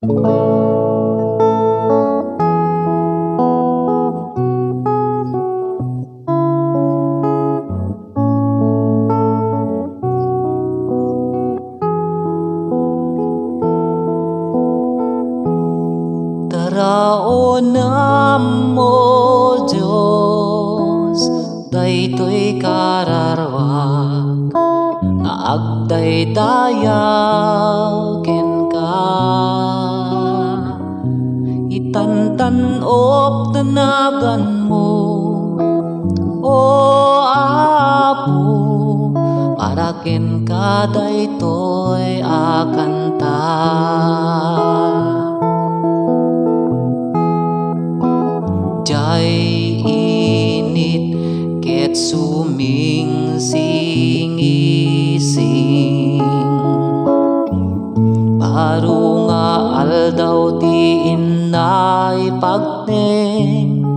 Taraon mo Diyos, daytoy kararwag, nga agdaydayaw ken ka. Itantanop tanagan mo, o Apo, para ken ka daytoy akanta. Jay init ket suming singising, baro nga aldaw ti inay pagteng,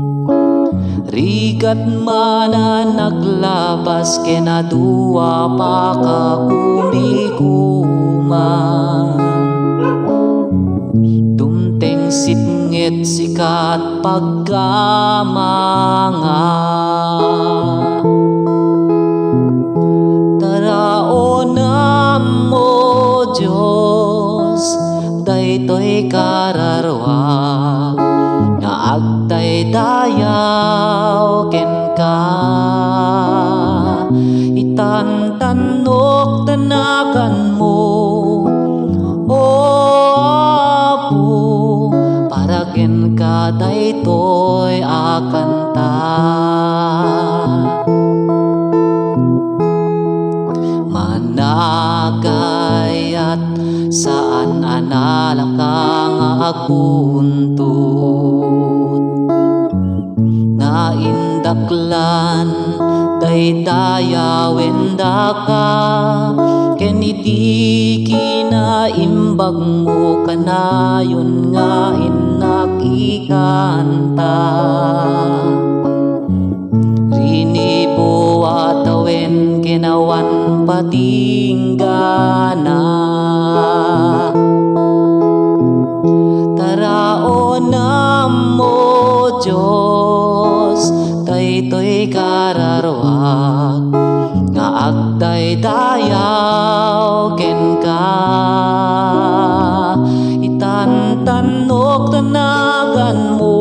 rigat mana naglabas kenadua pa ka kumikuman. Dumteng sitngit sikat pagkamanga, taraon mo Diyos, daytoy kararwag, nga agdaydayaw ken ka. Itantanok tanagan mo, o Apo, para ken ka daytoy akanta. Managayat saan analang ka nga agbuntut, nga indaklan daydayawen da ka, ken iti kinaimbag mo kanayon nga inakikanta. Rinibo atawen kenawan patinggana, taraon mo Diyos, daytoy kararwag, nga agdaydayaw ken ka. Itantanok tanagan mo,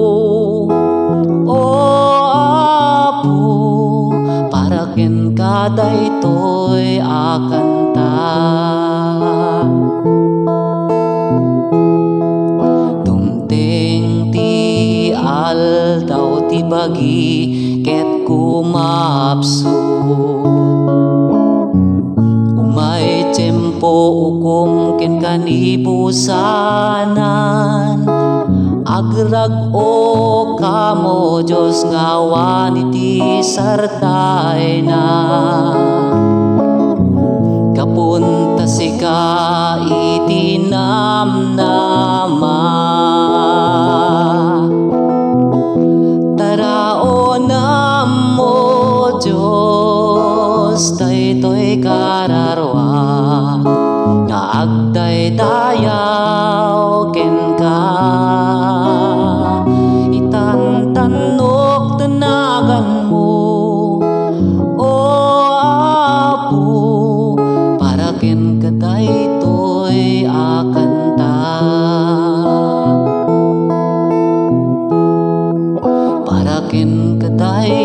o Apo, para ken ka daytoy akanta. Dumteng ti aldaw ti bagi ket kumapsut, umay tiyempo ukom ken kanibusanan, agrag-o kamo Diyos nga waniti sartay na. Kapunta sika iti namnama, taraon mo Diyos, daytoy kararwag, nga agdaydayaw ken ka. Itantanok tanagan mo, o Apo, para ken ka daytoy akanta. Para ken ka daytoy